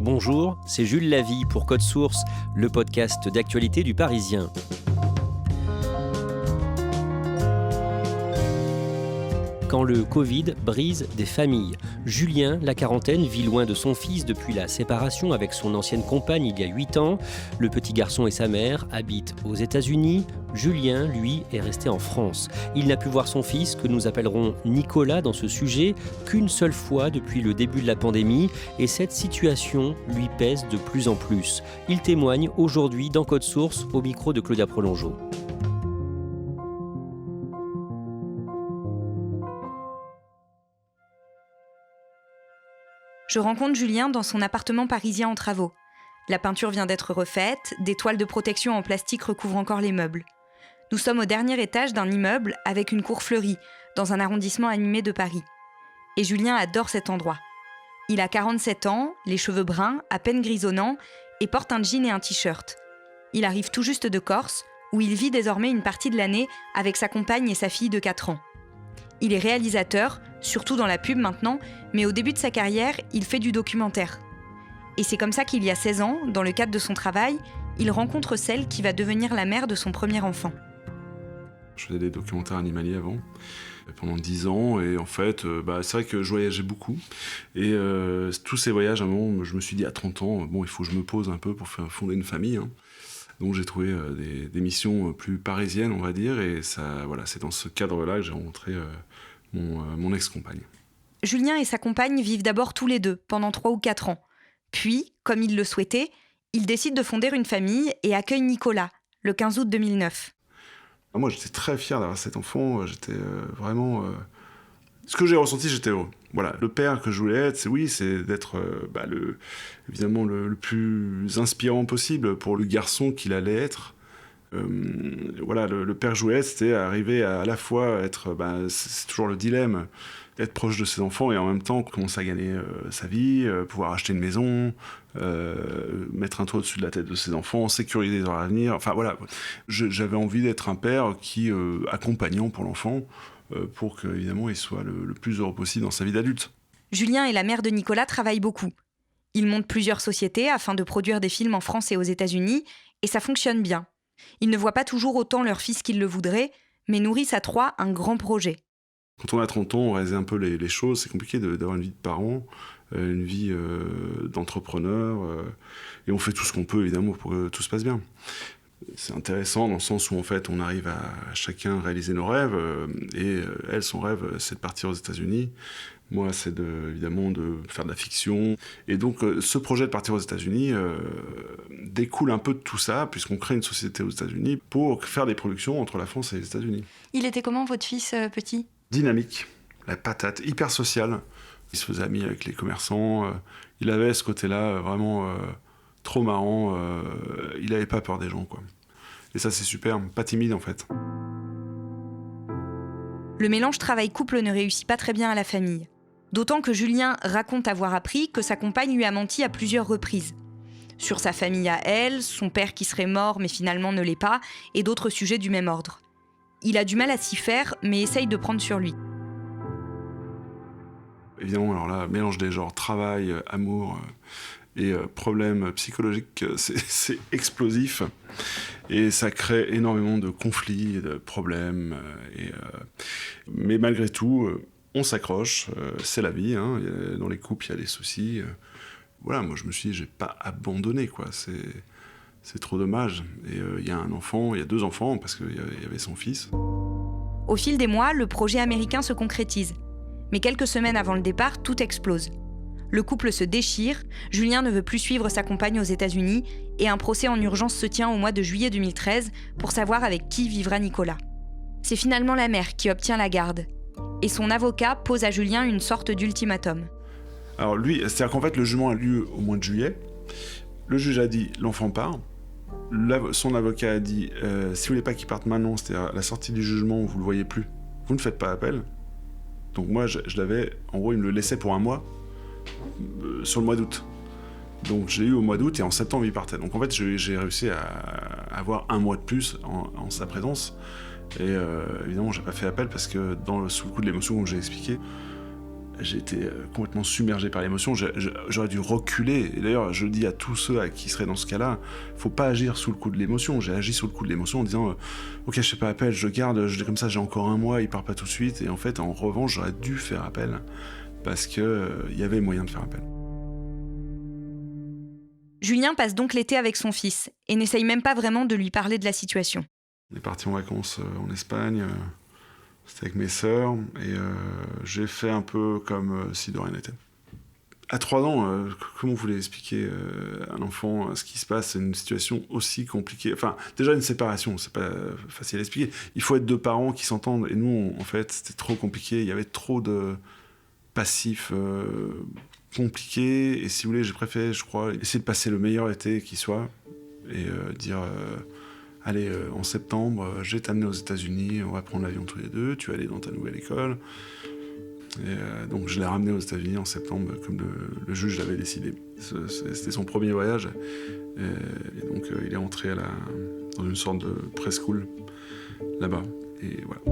Bonjour, c'est Jules Lavie pour Code Source, le podcast d'actualité du Parisien. Quand le Covid brise des familles. Julien, la quarantaine, vit loin de son fils depuis la séparation avec son ancienne compagne il y a 8 ans. Le petit garçon et sa mère habitent aux États-Unis. Julien, lui, est resté en France. Il n'a pu voir son fils, que nous appellerons Nicolas dans ce sujet, qu'une seule fois depuis le début de la pandémie. Et cette situation lui pèse de plus en plus. Il témoigne aujourd'hui dans Code Source au micro de Claudia Prolongeau. Je rencontre Julien dans son appartement parisien en travaux. La peinture vient d'être refaite, des toiles de protection en plastique recouvrent encore les meubles. Nous sommes au dernier étage d'un immeuble avec une cour fleurie, dans un arrondissement animé de Paris. Et Julien adore cet endroit. Il a 47 ans, les cheveux bruns, à peine grisonnants, et porte un jean et un t-shirt. Il arrive tout juste de Corse, où il vit désormais une partie de l'année avec sa compagne et sa fille de 4 ans. Il est réalisateur, surtout dans la pub maintenant, mais au début de sa carrière, il fait du documentaire. Et c'est comme ça qu'il y a 16 ans, dans le cadre de son travail, il rencontre celle qui va devenir la mère de son premier enfant. Je faisais des documentaires animaliers avant, pendant 10 ans, et en fait, c'est vrai que je voyageais beaucoup. Et tous ces voyages, à un moment, je me suis dit à 30 ans, il faut que je me pose un peu pour fonder une famille. Donc j'ai trouvé des missions plus parisiennes, on va dire, et ça, c'est dans ce cadre-là que j'ai rencontré mon ex-compagne. Julien et sa compagne vivent d'abord tous les deux, pendant 3 ou 4 ans. Puis, comme ils le souhaitaient, ils décident de fonder une famille et accueillent Nicolas, le 15 août 2009. Moi, j'étais très fier d'avoir cet enfant, j'étais vraiment... Ce que j'ai ressenti, j'étais heureux. Voilà, le père que je voulais être, c'est d'être évidemment le plus inspirant possible pour le garçon qu'il allait être. Le père que je voulais être, c'était arriver à la fois être... c'est toujours le dilemme, d'être proche de ses enfants et en même temps commencer à gagner sa vie, pouvoir acheter une maison, mettre un toit au-dessus de la tête de ses enfants, sécuriser leur avenir. J'avais envie d'être un père qui accompagnant pour l'enfant, pour qu'évidemment il soit le plus heureux possible dans sa vie d'adulte. Julien et la mère de Nicolas travaillent beaucoup. Ils montent plusieurs sociétés afin de produire des films en France et aux États-Unis, et ça fonctionne bien. Ils ne voient pas toujours autant leur fils qu'ils le voudraient, mais nourrissent à 3 un grand projet. Quand on a 30 ans, on réalise un peu les choses. C'est compliqué d'avoir une vie de parent, une vie d'entrepreneur, et on fait tout ce qu'on peut, évidemment, pour que tout se passe bien. C'est intéressant dans le sens où, en fait, on arrive à chacun réaliser nos rêves, et elle, son rêve, c'est de partir aux États-Unis. Moi, c'est évidemment de faire de la fiction. Et donc, ce projet de partir aux États-Unis découle un peu de tout ça, puisqu'on crée une société aux États-Unis pour faire des productions entre la France et les États-Unis. Il était comment, votre fils petit ? Dynamique, la patate, hyper social. Il se faisait ami avec les commerçants. Il avait ce côté-là vraiment trop marrant. Il n'avait pas peur des gens, quoi. Et ça, c'est super, pas timide en fait. Le mélange travail-couple ne réussit pas très bien à la famille. D'autant que Julien raconte avoir appris que sa compagne lui a menti à plusieurs reprises. Sur sa famille à elle, son père qui serait mort mais finalement ne l'est pas, et d'autres sujets du même ordre. Il a du mal à s'y faire, mais essaye de prendre sur lui. Évidemment, alors là, mélange des genres travail, amour et problèmes psychologiques, c'est explosif. Et ça crée énormément de conflits, de problèmes. Mais malgré tout, on s'accroche, c'est la vie. Dans les couples, il y a des soucis. Moi je me suis dit, j'ai pas abandonné, quoi. C'est trop dommage. Et il y a un enfant, il y a 2 enfants, parce qu'il y avait son fils. Au fil des mois, le projet américain se concrétise. Mais quelques semaines avant le départ, tout explose. Le couple se déchire, Julien ne veut plus suivre sa compagne aux États-Unis, et un procès en urgence se tient au mois de juillet 2013 pour savoir avec qui vivra Nicolas. C'est finalement la mère qui obtient la garde. Et son avocat pose à Julien une sorte d'ultimatum. Alors lui, c'est-à-dire qu'en fait, le jugement a lieu au mois de juillet. Le juge a dit, l'enfant part. Son avocat a dit, si vous voulez pas qu'il parte maintenant, c'est-à-dire à la sortie du jugement où vous le voyez plus, vous ne faites pas appel. Donc moi, je l'avais, en gros, il me le laissait pour un mois, sur le mois d'août. Donc je l'ai eu au mois d'août et en septembre, il partait. Donc en fait, j'ai réussi à avoir un mois de plus en sa présence. Et évidemment, j'ai pas fait appel parce que sous le coup de l'émotion, comme j'ai expliqué, j'ai été complètement submergé par l'émotion. J'aurais dû reculer. Et d'ailleurs, je dis à tous ceux à qui seraient dans ce cas-là, faut pas agir sous le coup de l'émotion. J'ai agi sous le coup de l'émotion en disant ok, je fais pas appel, je garde, comme ça j'ai encore un mois, il part pas tout de suite. Et en fait, en revanche, j'aurais dû faire appel parce que il y avait moyen de faire appel. Julien passe donc l'été avec son fils et n'essaye même pas vraiment de lui parler de la situation. On est parti en vacances en Espagne. C'était avec mes sœurs, et j'ai fait un peu comme si de rien n'était. À 3 ans, comment vous voulez expliquer à un enfant ce qui se passe, c'est une situation aussi compliquée. Enfin, déjà une séparation, c'est pas facile à expliquer. Il faut être 2 parents qui s'entendent, et nous, en fait, c'était trop compliqué. Il y avait trop de passifs compliqués, et si vous voulez, j'ai préféré, je crois, essayer de passer le meilleur été qui soit, et dire... allez, en septembre, je vais t'amener aux États-Unis, on va prendre l'avion tous les deux, tu vas aller dans ta nouvelle école. Et donc je l'ai ramené aux États-Unis en septembre, comme le juge l'avait décidé. C'était son premier voyage. Et donc il est entré dans une sorte de preschool là-bas. Et voilà.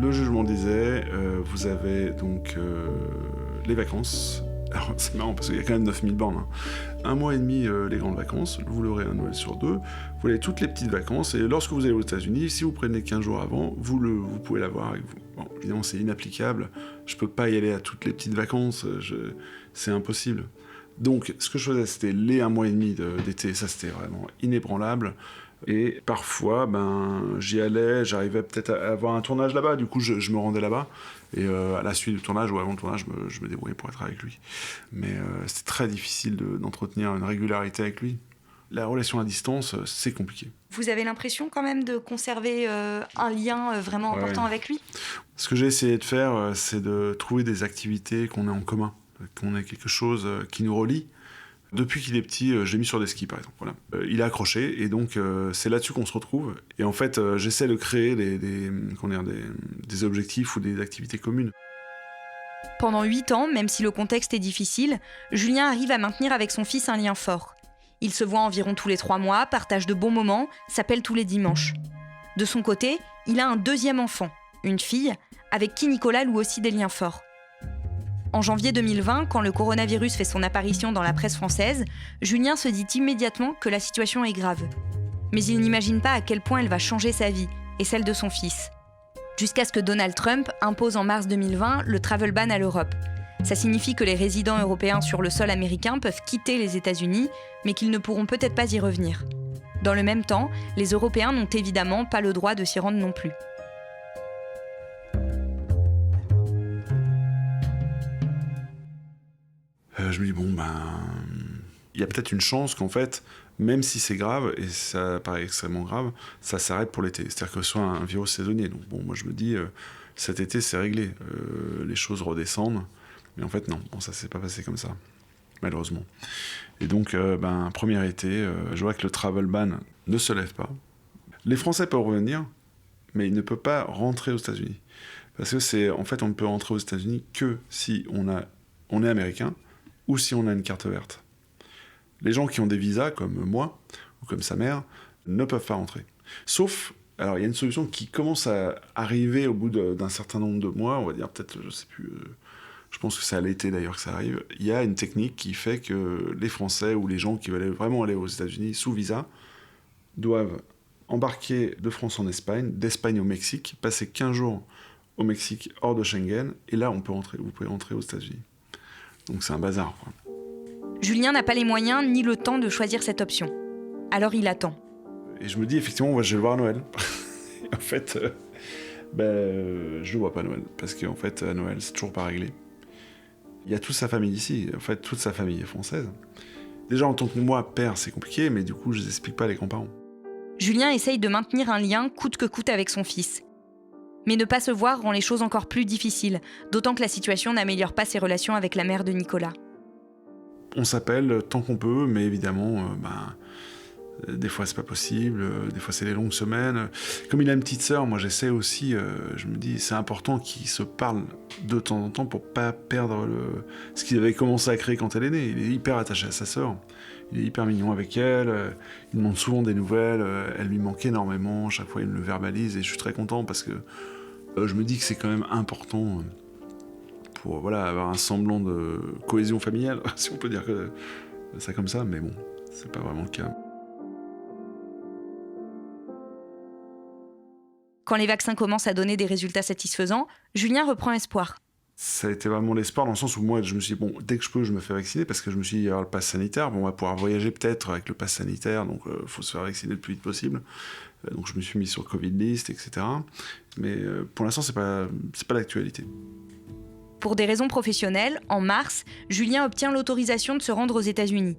Le jugement disait, vous avez donc les vacances. Alors c'est marrant parce qu'il y a quand même 9000 bornes. Hein. 1 mois et demi les grandes vacances, vous l'aurez un Noël sur 2. Vous avez toutes les petites vacances et lorsque vous allez aux États-Unis, si vous prenez 15 jours avant, vous pouvez l'avoir avec vous. Bon, évidemment c'est inapplicable, je peux pas y aller à toutes les petites vacances, c'est impossible. Donc ce que je faisais c'était les 1 mois et demi d'été, ça c'était vraiment inébranlable. Et parfois, j'y allais, j'arrivais peut-être à avoir un tournage là-bas, du coup je me rendais là-bas. Et à la suite du tournage ou avant le tournage, je me débrouillais pour être avec lui. Mais c'était très difficile d'entretenir une régularité avec lui. La relation à distance, c'est compliqué. Vous avez l'impression quand même de conserver un lien vraiment important avec lui ? Ce que j'ai essayé de faire, c'est de trouver des activités qu'on a en commun, qu'on ait quelque chose qui nous relie. Depuis qu'il est petit, je l'ai mis sur des skis, par exemple. Voilà. Il a accroché, et donc c'est là-dessus qu'on se retrouve. Et en fait, j'essaie de créer des objectifs ou des activités communes. Pendant 8 ans, même si le contexte est difficile, Julien arrive à maintenir avec son fils un lien fort. Ils se voient environ tous les 3 mois, partagent de bons moments, s'appellent tous les dimanches. De son côté, il a un 2e enfant, une fille, avec qui Nicolas loue aussi des liens forts. En janvier 2020, quand le coronavirus fait son apparition dans la presse française, Julien se dit immédiatement que la situation est grave. Mais il n'imagine pas à quel point elle va changer sa vie et celle de son fils. Jusqu'à ce que Donald Trump impose en mars 2020 le travel ban à l'Europe. Ça signifie que les résidents européens sur le sol américain peuvent quitter les États-Unis, mais qu'ils ne pourront peut-être pas y revenir. Dans le même temps, les Européens n'ont évidemment pas le droit de s'y rendre non plus. Je me dis, il y a peut-être une chance qu'en fait, même si c'est grave, et ça paraît extrêmement grave, ça s'arrête pour l'été. C'est-à-dire que ce soit un virus saisonnier. Donc moi je me dis, cet été c'est réglé, les choses redescendent. Mais en fait non, ça s'est pas passé comme ça, malheureusement. Et donc, premier été, je vois que le travel ban ne se lève pas. Les Français peuvent revenir, mais ils ne peuvent pas rentrer aux États-Unis. Parce que on ne peut rentrer aux États-Unis que si on est américain, ou si on a une carte verte. Les gens qui ont des visas, comme moi, ou comme sa mère, ne peuvent pas rentrer. Sauf, alors il y a une solution qui commence à arriver au bout d'un certain nombre de mois, on va dire peut-être, je sais plus, je pense que c'est à l'été d'ailleurs que ça arrive. Il y a une technique qui fait que les Français ou les gens qui veulent vraiment aller aux États-Unis sous visa doivent embarquer de France en Espagne, d'Espagne au Mexique, passer 15 jours au Mexique hors de Schengen, et là vous pouvez rentrer aux États-Unis. Donc c'est un bazar, quoi. Julien n'a pas les moyens ni le temps de choisir cette option. Alors il attend. Et je me dis, effectivement, je vais le voir à Noël. En fait, je le vois pas à Noël. Parce qu'en fait, à Noël, c'est toujours pas réglé. Il y a toute sa famille ici. En fait, toute sa famille est française. Déjà, en tant que moi, père, c'est compliqué, mais du coup, je les explique pas à les grands-parents. Julien essaye de maintenir un lien coûte que coûte avec son fils. Mais ne pas se voir rend les choses encore plus difficiles, d'autant que la situation n'améliore pas ses relations avec la mère de Nicolas. On s'appelle tant qu'on peut, mais évidemment, des fois c'est pas possible, des fois c'est des longues semaines. Comme il a une petite sœur, moi j'essaie aussi, je me dis c'est important qu'ils se parlent de temps en temps pour pas perdre ce qu'il avait commencé à créer quand elle est née. Il est hyper attaché à sa sœur. il est hyper mignon avec elle, il demande souvent des nouvelles, elle lui manque énormément, chaque fois il me le verbalise et je suis très content parce que je me dis que c'est quand même important pour avoir un semblant de cohésion familiale, si on peut dire ça comme ça, mais bon, c'est pas vraiment le cas. Quand les vaccins commencent à donner des résultats satisfaisants, Julien reprend espoir. Ça a été vraiment l'espoir dans le sens où moi je me suis dit, bon, dès que je peux je me fais vacciner parce que je me suis dit, il y aura le pass sanitaire, bon, on va pouvoir voyager peut-être avec le pass sanitaire, donc il faut se faire vacciner le plus vite possible. Donc je me suis mis sur Covid list, etc. Mais pour l'instant c'est pas l'actualité. Pour des raisons professionnelles, en mars, Julien obtient l'autorisation de se rendre aux États-Unis.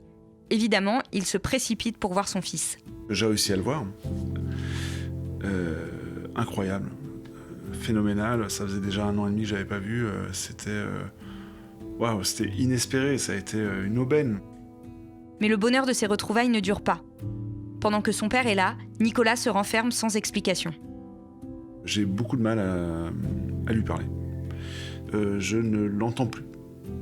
Évidemment, il se précipite pour voir son fils. J'ai réussi à le voir. Incroyable. Phénoménal. Ça faisait déjà 1 an et demi que je l'avais pas vu. C'était inespéré. Ça a été une aubaine. Mais le bonheur de ces retrouvailles ne dure pas. Pendant que son père est là, Nicolas se renferme sans explication. J'ai beaucoup de mal à lui parler. Je ne l'entends plus.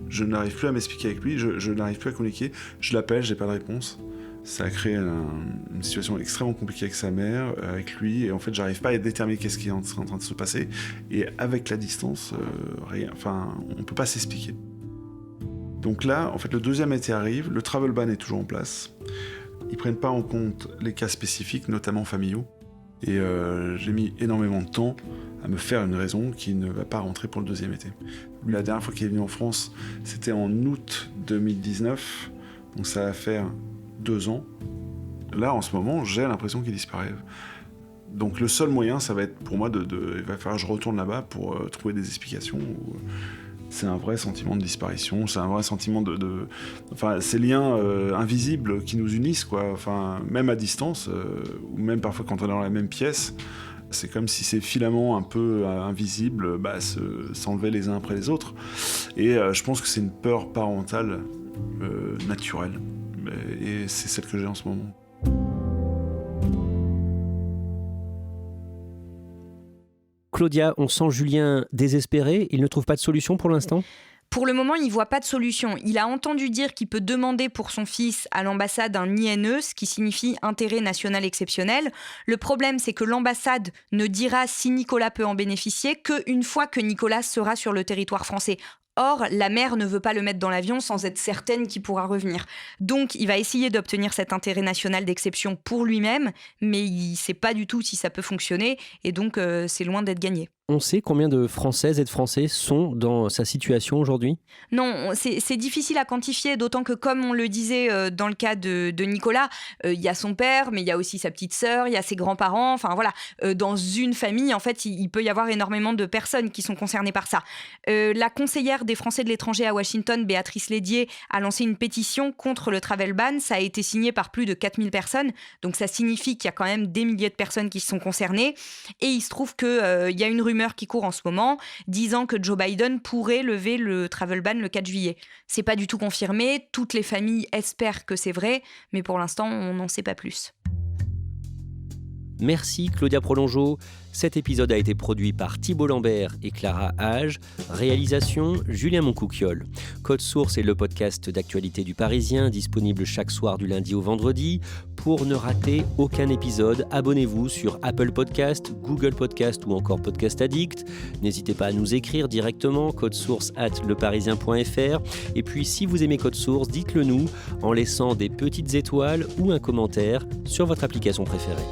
Je n'arrive plus à m'expliquer avec lui, je n'arrive plus à communiquer. Je l'appelle, j'ai pas de réponse. Ça a créé une situation extrêmement compliquée avec sa mère, avec lui, et en fait j'arrive pas à déterminer qu'est-ce qui est en train de se passer. Et avec la distance, on peut pas s'expliquer. Donc là, en fait, le 2e été arrive, le travel ban est toujours en place. Ils prennent pas en compte les cas spécifiques, notamment familiaux. Et j'ai mis énormément de temps à me faire une raison qui ne va pas rentrer pour le 2e été. La dernière fois qu'il est venu en France, c'était en août 2019, donc ça va faire 2 ans. Là, en ce moment, j'ai l'impression qu'il disparaît. Donc le seul moyen, ça va être pour moi il va falloir que je retourne là-bas pour trouver des explications. C'est un vrai sentiment de disparition, c'est un vrai sentiment ces liens invisibles qui nous unissent, quoi. Enfin, même à distance, ou même parfois quand on est dans la même pièce, c'est comme si ces filaments un peu invisibles s'enlevaient les uns après les autres. Et je pense que c'est une peur parentale naturelle. Et c'est celle que j'ai en ce moment. Claudia, on sent Julien désespéré. Il ne trouve pas de solution pour l'instant ? Pour le moment, il ne voit pas de solution. Il a entendu dire qu'il peut demander pour son fils à l'ambassade un INE, ce qui signifie intérêt national exceptionnel. Le problème, c'est que l'ambassade ne dira si Nicolas peut en bénéficier qu'une fois que Nicolas sera sur le territoire français. Or, la mère ne veut pas le mettre dans l'avion sans être certaine qu'il pourra revenir. Donc, il va essayer d'obtenir cet intérêt national d'exception pour lui-même, mais il ne sait pas du tout si ça peut fonctionner, et donc c'est loin d'être gagné. On sait combien de Françaises et de Français sont dans sa situation aujourd'hui ? Non, c'est difficile à quantifier, d'autant que, comme on le disait dans le cas de Nicolas, il y a son père, mais il y a aussi sa petite sœur, il y a ses grands-parents. Enfin voilà, dans une famille, en fait, il peut y avoir énormément de personnes qui sont concernées par ça. La conseillère des Français de l'étranger à Washington, Béatrice Lédier, a lancé une pétition contre le travel ban. Ça a été signé par plus de 4000 personnes, donc ça signifie qu'il y a quand même des milliers de personnes qui sont concernées. Et il se trouve qu'il y a une rumeur qui court en ce moment, disant que Joe Biden pourrait lever le travel ban le 4 juillet. C'est pas du tout confirmé, toutes les familles espèrent que c'est vrai, mais pour l'instant, on n'en sait pas plus. Merci Claudia Prolongeau. Cet épisode a été produit par Thibault Lambert et Clara Hage. Réalisation Julien Moncouquiol. Code Source est le podcast d'actualité du Parisien, disponible chaque soir du lundi au vendredi. Pour ne rater aucun épisode, abonnez-vous sur Apple Podcast, Google Podcast ou encore Podcast Addict. N'hésitez pas à nous écrire directement, codesource@leparisien.fr. Et puis si vous aimez Code Source, dites-le nous en laissant des petites étoiles ou un commentaire sur votre application préférée.